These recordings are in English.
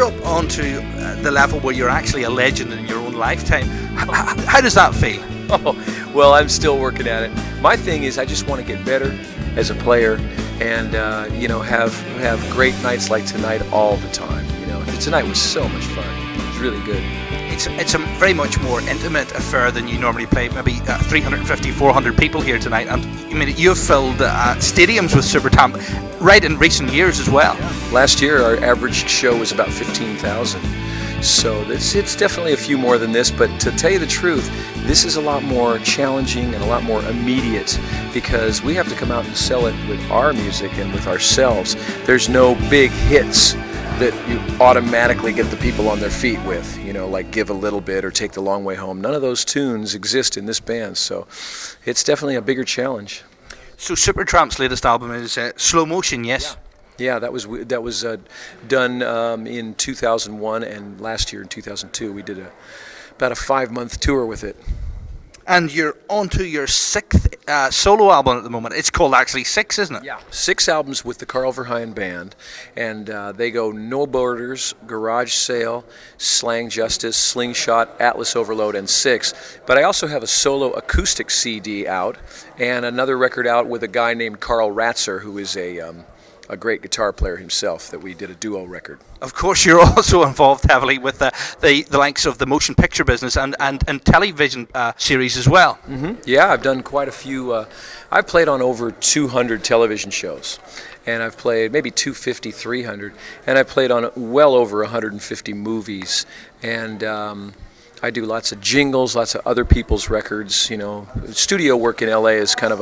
you're up onto the level where you're actually a legend in your own lifetime. How does that feel? Oh, well, I'm still working at it. My thing is I just want to get better as a player and, have great nights like tonight all the time. Tonight was so much fun. It was really good. It's a very much more intimate affair than you normally play. Maybe 350, 400 people here tonight. And I mean, you've filled stadiums with Supertramp right in recent years as well. Last year, our average show was about 15,000. So it's definitely a few more than this, but to tell you the truth, this is a lot more challenging and a lot more immediate because we have to come out and sell it with our music and with ourselves. There's no big hits that you automatically get the people on their feet with, like Give a Little Bit or Take the Long Way Home. None of those tunes exist in this band, so it's definitely a bigger challenge. So Supertramp's latest album is Slow Motion, yes? Yeah, that was done in 2001, and last year in 2002 we did about a 5-month tour with it. And you're onto your 6th solo album at the moment. It's called actually 6, isn't it? Yeah. 6 albums with the Carl Verheyen Band, and they go No Borders, Garage Sale, Slang Justice, Slingshot, Atlas Overload, and 6. But I also have a solo acoustic CD out, and another record out with a guy named Carl Ratzer, who is a great guitar player himself, that we did a duo record. Of course, you're also involved heavily with the likes of the motion picture business and television series as well. Mm-hmm. Yeah, I've done quite a few. I've played on over 200 television shows, and I've played maybe 250, 300, and I've played on well over 150 movies, and I do lots of jingles, lots of other people's records. Studio work in LA is kind of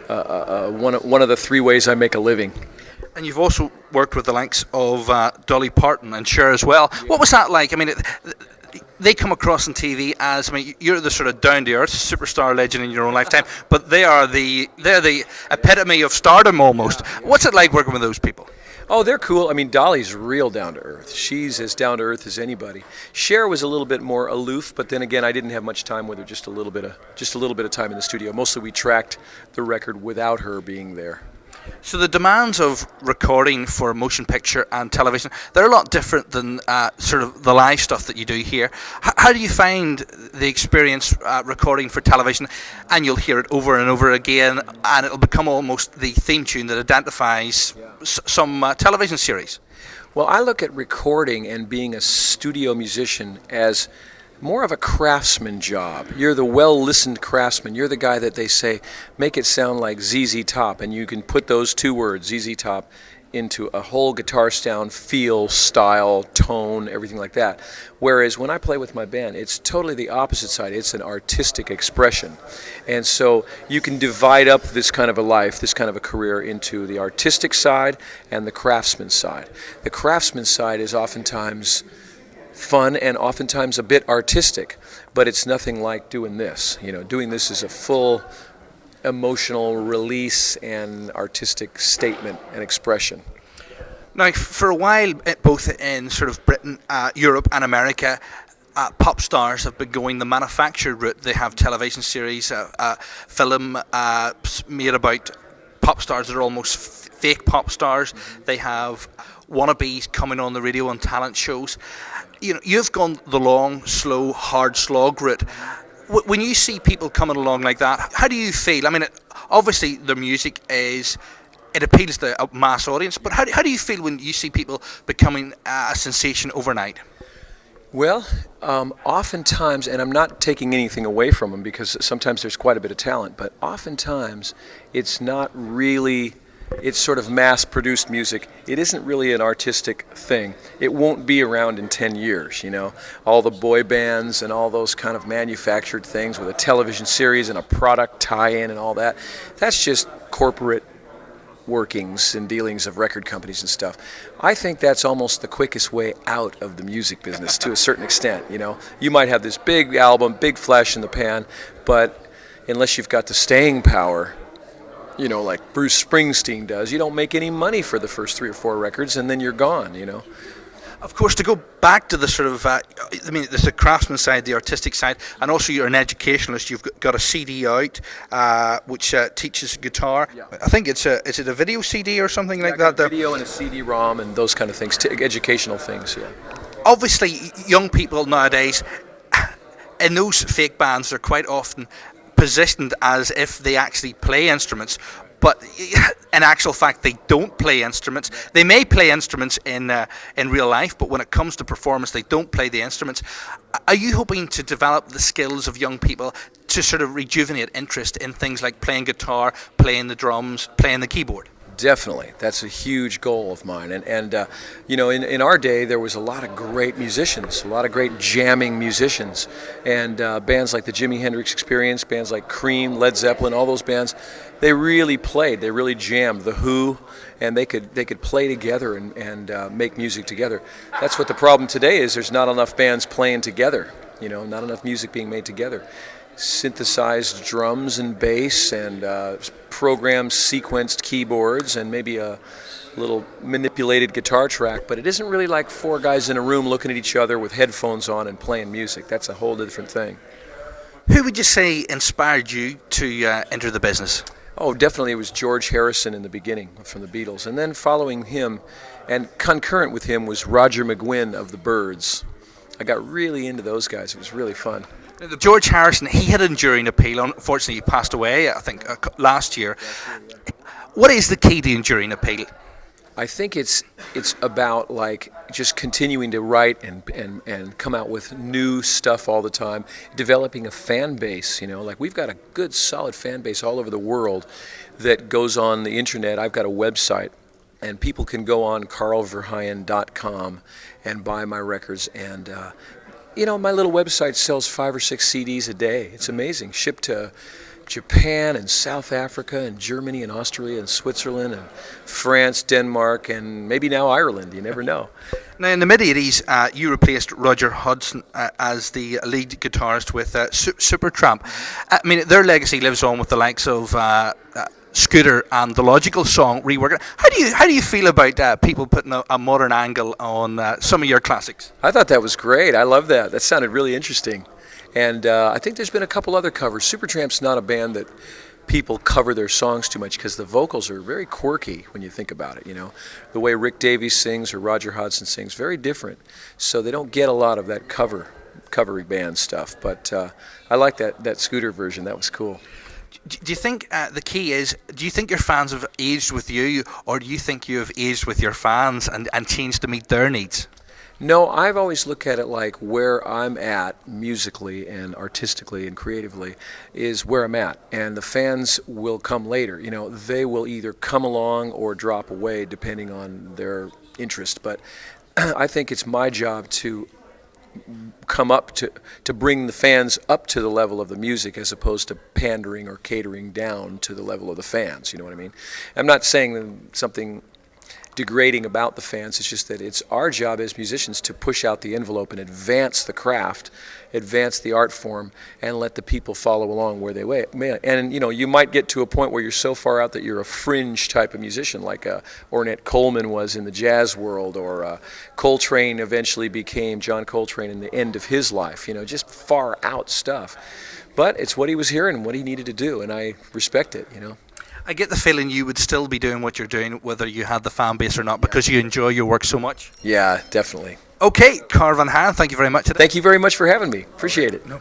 one of the 3 ways I make a living. And you've also worked with the likes of Dolly Parton and Cher as well. Yeah. What was that like? I mean, they come across on TV as, you're the sort of down-to-earth superstar legend in your own lifetime, but they're the epitome of stardom almost. Yeah. What's it like working with those people? Oh, they're cool. Dolly's real down to earth. She's as down to earth as anybody. Cher was a little bit more aloof, but then again, I didn't have much time with her. Just a little bit of time in the studio. Mostly, we tracked the record without her being there. So the demands of recording for motion picture and television, they're a lot different than sort of the live stuff that you do here. How do you find the experience recording for television? And you'll hear it over and over again, and it'll become almost the theme tune that identifies some television series. Well, I look at recording and being a studio musician as more of a craftsman job. You're the well-listened craftsman. You're the guy that they say, make it sound like ZZ Top, and you can put those 2 words, ZZ Top, into a whole guitar sound, feel, style, tone, everything like that. Whereas when I play with my band, it's totally the opposite side. It's an artistic expression. And so you can divide up this kind of a life, this kind of a career, into the artistic side and the craftsman side. The craftsman side is oftentimes fun and oftentimes a bit artistic, but it's nothing like doing this. Doing this is a full emotional release and artistic statement and expression. Now, for a while, both in sort of Britain, Europe and America, pop stars have been going the manufactured route. They have television series, film made about pop stars that are almost fake pop stars. They have wannabes coming on the radio and talent shows. You've gone the long, slow, hard slog route. When you see people coming along like that, how do you feel? Obviously their music it appeals to a mass audience, but how do you feel when you see people becoming a sensation overnight? Well, oftentimes, and I'm not taking anything away from them because sometimes there's quite a bit of talent, but oftentimes it's not really... It's sort of mass-produced music. It isn't really an artistic thing. It won't be around in 10 years, All the boy bands and all those kind of manufactured things with a television series and a product tie-in and all that. That's just corporate workings and dealings of record companies and stuff. I think that's almost the quickest way out of the music business to a certain extent, You might have this big album, big flash in the pan, but unless you've got the staying power, like Bruce Springsteen does, you don't make any money for the first 3 or 4 records, and then you're gone, Of course, to go back to the sort of, there's the craftsman side, the artistic side, and also you're an educationalist. You've got a CD out which teaches guitar. Yeah. I think is it a video CD or something like that? Video and a CD-ROM and those kind of things, educational things. Yeah. Obviously, young people nowadays, in those fake bands, they're quite often positioned as if they actually play instruments. But in actual fact, they don't play instruments. They may play instruments in real life, but when it comes to performance, they don't play the instruments. Are you hoping to develop the skills of young people to sort of rejuvenate interest in things like playing guitar, playing the drums, playing the keyboard? Definitely. That's a huge goal of mine. And in our day, there was a lot of great musicians, a lot of great jamming musicians. And bands like the Jimi Hendrix Experience, bands like Cream, Led Zeppelin, all those bands, they really played. They really jammed. The Who, and they could play together and make music together. That's what the problem today is. There's not enough bands playing together, not enough music being made together. Synthesized drums and bass and programmed sequenced keyboards and maybe a little manipulated guitar track, but it isn't really like four guys in a room looking at each other with headphones on and playing music. That's a whole different thing. Who would you say inspired you to enter the business? Oh, definitely it was George Harrison in the beginning from the Beatles, and then following him and concurrent with him was Roger McGuinn of the Byrds. I got really into those guys. It was really fun. George Harrison, he had enduring appeal. Unfortunately, he passed away, I think, last year. What is the key to enduring appeal? I think it's about like just continuing to write and come out with new stuff all the time, developing a fan base. Like we've got a good solid fan base all over the world that goes on the internet. I've got a website, and people can go on carlverheyen.com and buy my records. And my little website sells 5 or 6 CDs a day. It's amazing. Shipped to Japan and South Africa and Germany and Australia and Switzerland and France, Denmark, and maybe now Ireland. You never know. Now, in the mid-'80s, you replaced Roger Hodgson as the lead guitarist with Supertramp. I mean, their legacy lives on with the likes of Scooter and the Logical Song reworking. How do you feel about people putting a modern angle on some of your classics? I thought that was great. I love that. That sounded really interesting. And I think there's been a couple other covers. Supertramp's not a band that people cover their songs too much because the vocals are very quirky when you think about it. The way Rick Davies sings or Roger Hodgson sings, very different. So they don't get a lot of that covery band stuff. But I like that Scooter version. That was cool. Do you think the key is, do you think your fans have aged with you, or do you think you have aged with your fans and changed to meet their needs? No, I've always looked at it like where I'm at musically and artistically and creatively is where I'm at. And the fans will come later. They will either come along or drop away depending on their interest. But I think it's my job to come up to bring the fans up to the level of the music as opposed to pandering or catering down to the level of the fans. You know what I mean? I'm not saying something degrading about the fans. It's just that it's our job as musicians to push out the envelope and advance the craft, advance the art form, and let the people follow along where they may. And you might get to a point where you're so far out that you're a fringe type of musician, like Ornette Coleman was in the jazz world, or Coltrane eventually became John Coltrane in the end of his life. Just far out stuff. But it's what he was hearing and what he needed to do, and I respect it. I get the feeling you would still be doing what you're doing whether you had the fan base or not, because you enjoy your work so much. Yeah, definitely. Okay, Carl Verheyen, thank you very much today. Thank you very much for having me. Appreciate it. No.